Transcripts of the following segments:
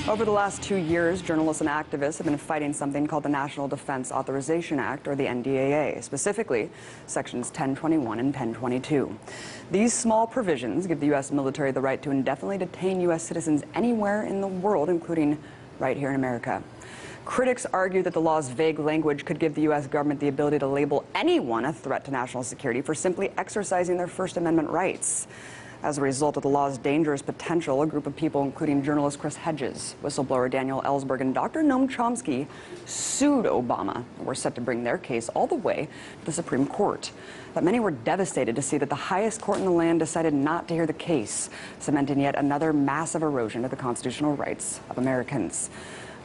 Over the last 2 years, journalists and activists have been fighting something called the National Defense Authorization Act, or the N.D.A.A., specifically Sections 1021 and 1022. These small provisions give the U.S. military the right to indefinitely detain U.S. citizens anywhere in the world, including right here in America. Critics argue that the law's vague language could give the U.S. government the ability to label anyone a threat to national security for simply exercising their First Amendment rights. As a result of the law's dangerous potential, a group of people, including journalist Chris Hedges, whistleblower Daniel Ellsberg, and Dr. Noam Chomsky, sued Obama and were set to bring their case all the way to the Supreme Court. But many were devastated to see that the highest court in the land decided not to hear the case, cementing yet another massive erosion of the constitutional rights of Americans.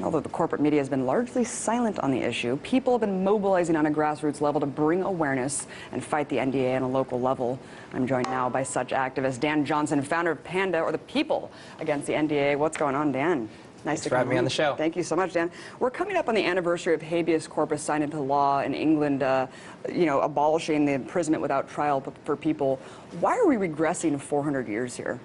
Although the corporate media has been largely silent on the issue, people have been mobilizing on a grassroots level to bring awareness and fight the NDAA on a local level. I'm joined now by such activist Dan Johnson, founder of PANDA, or the People Against the NDAA. What's going on, Dan? Nice to have me on the show. Thank you so much, Dan. We're coming up on the anniversary of habeas corpus signed into law in England, abolishing the imprisonment without trial for people. Why are we regressing 400 years here?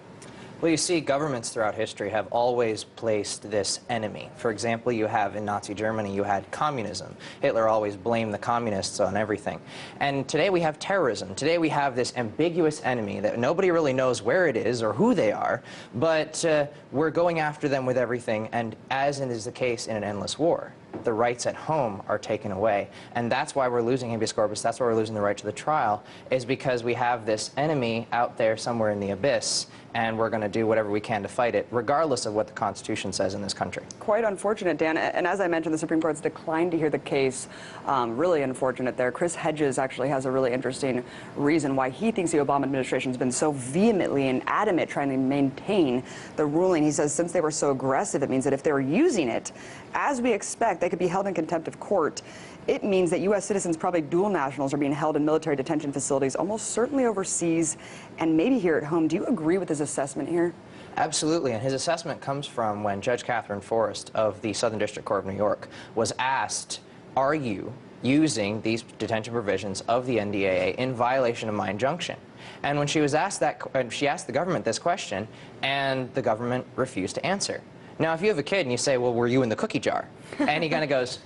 Well, you see, governments throughout history have always placed this enemy. For example, you have in Nazi Germany, you had communism. Hitler always blamed the communists on everything. And today we have terrorism. Today we have this ambiguous enemy that nobody really knows where it is or who they are, but we're going after them with everything, and as is the case in an endless war, the rights at home are taken away. And that's why we're losing habeas corpus, that's why we're losing the right to the trial, is because we have this enemy out there somewhere in the abyss, and we're going to do whatever we can to fight it, regardless of what the Constitution says in this country. Quite unfortunate, Dan. And as I mentioned, the Supreme Court's declined to hear the case. Really unfortunate there. Chris Hedges actually has a really interesting reason why he thinks the Obama administration has been so vehemently and adamant trying to maintain the ruling. He says since they were so aggressive, it means that if they were using it, as we expect, they could be held in contempt of court. It means that U.S. citizens, probably dual nationals, are being held in military detention facilities, almost certainly overseas, and maybe here at home. Do you agree with his assessment here? Absolutely, and his assessment comes from when Judge Catherine Forrest of the Southern District Court of New York was asked, are you using these detention provisions of the NDAA in violation of my injunction? And when she was asked that, she asked the government this question, and the government refused to answer. Now, if you have a kid and you say, well, were you in the cookie jar? And he kind of goes,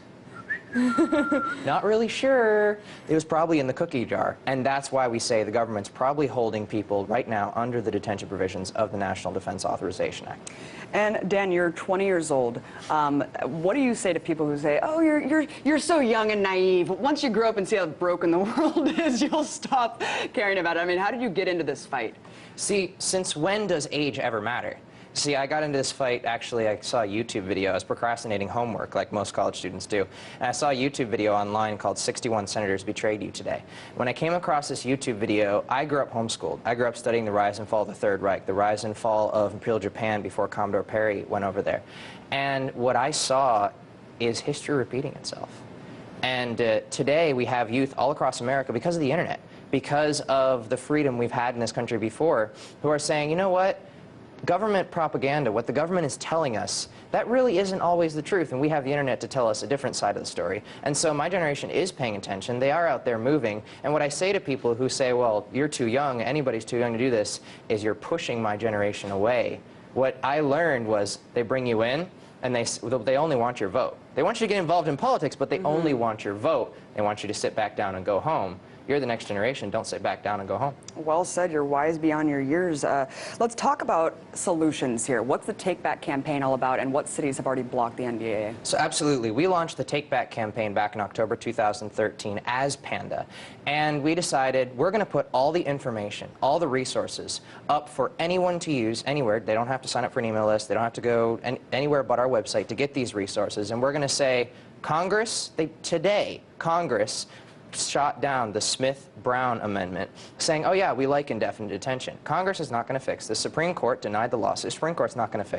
not really sure. It was probably in the cookie jar. And that's why we say the government's probably holding people right now under the detention provisions of the National Defense Authorization Act. And Dan, you're 20 years old. What do you say to people who say, oh, you're so young and naive. Once you grow up and see how broken the world is, you'll stop caring about it. I mean, how did you get into this fight? See, since when does age ever matter? See, I got into this fight, actually, I saw a YouTube video. I was procrastinating homework, like most college students do. And I saw a YouTube video online called 61 Senators Betrayed You Today. When I came across this YouTube video, I grew up homeschooled. I grew up studying the rise and fall of the Third Reich, the rise and fall of Imperial Japan before Commodore Perry went over there. And what I saw is history repeating itself. And today we have youth all across America, because of the internet, because of the freedom we've had in this country before, who are saying, you know what? Government propaganda, what the government is telling us, that really isn't always the truth, and we have the internet to tell us a different side of the story. And so my generation is paying attention. They are out there moving. And what I say to people who say, well, you're too young, anybody's too young to do this, is you're pushing my generation away. What I learned was they bring you in, and they only want your vote. They want you to get involved in politics, but they only want your vote. They want you to sit back down and go home. You're the next generation. Don't sit back down and go home. Well said. You're wise beyond your years. Let's talk about solutions here. What's the Take Back campaign all about, and what cities have already blocked the NDAA? So absolutely. We launched the Take Back campaign back in October 2013 as PANDA. And we decided we're going to put all the information, all the resources up for anyone to use anywhere. They don't have to sign up for an email list. They don't have to go anywhere but our website to get these resources. And we're going to say, Congress, today, Congress shot down the Smith-Brown amendment, saying, oh yeah, we like indefinite detention. Congress is not going to fix this. The Supreme Court denied the lawsuit. The Supreme Court's not going to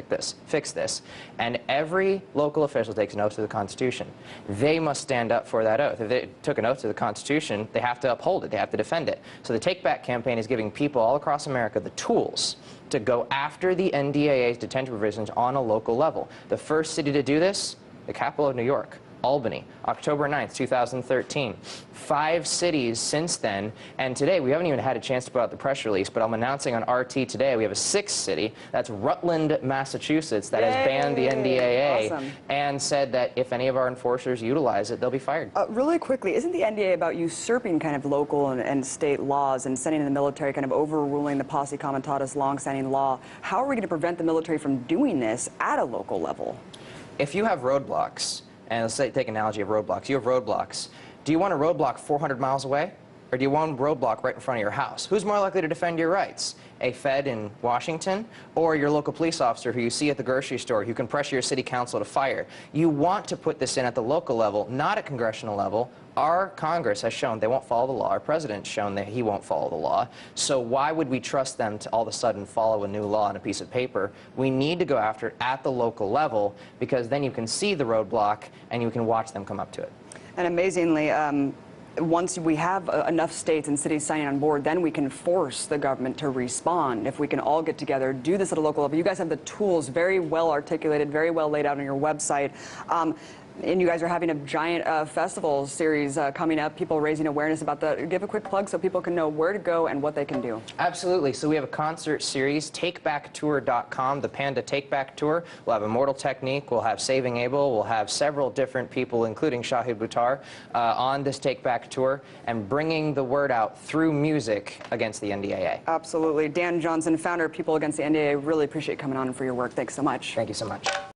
fix this. And every local official takes an oath to the Constitution. They must stand up for that oath. If they took an oath to the Constitution, they have to uphold it. They have to defend it. So the Take Back campaign is giving people all across America the tools to go after the NDAA's detention provisions on a local level. The first city to do this, the capital of New York. Albany, October 9th, 2013. 5 cities since then, and today we haven't even had a chance to put out the press release, but I'm announcing on RT today we have a 6th city, that's Rutland, Massachusetts, that has banned the NDAA and said that if any of our enforcers utilize it, they'll be fired. Really quickly, isn't the NDAA about usurping kind of local and state laws and sending in the military, kind of overruling the posse comitatus long-standing law? How are we going to prevent the military from doing this at a local level? If you have roadblocks, and let's say, take an analogy of roadblocks. You have roadblocks. Do you want a roadblock 400 miles away? Or do you want a roadblock right in front of your house? Who's more likely to defend your rights? A Fed in Washington or your local police officer who you see at the grocery store who can pressure your city council to fire? You want to put this in at the local level, not at congressional level. Our Congress has shown they won't follow the law. Our president's shown that he won't follow the law. So why would we trust them to all of a sudden follow a new law on a piece of paper? We need to go after it at the local level, because then you can see the roadblock and you can watch them come up to it. And amazingly, once we have enough states and cities signing on board, then we can force the government to respond. If we can all get together, do this at a local level. You guys have the tools very well articulated, very well laid out on your website. And you guys are having a giant festival series coming up, people raising awareness about the... Give a quick plug so people can know where to go and what they can do. Absolutely. So we have a concert series, takebacktour.com, the Panda Takeback Tour. We'll have Immortal Technique, we'll have Saving Abel, we'll have several different people, including Shahid Buttar, on this Takeback Tour, and bringing the word out through music against the NDAA. Absolutely. Dan Johnson, founder of People Against the NDAA, really appreciate you coming on and for your work. Thanks so much. Thank you so much.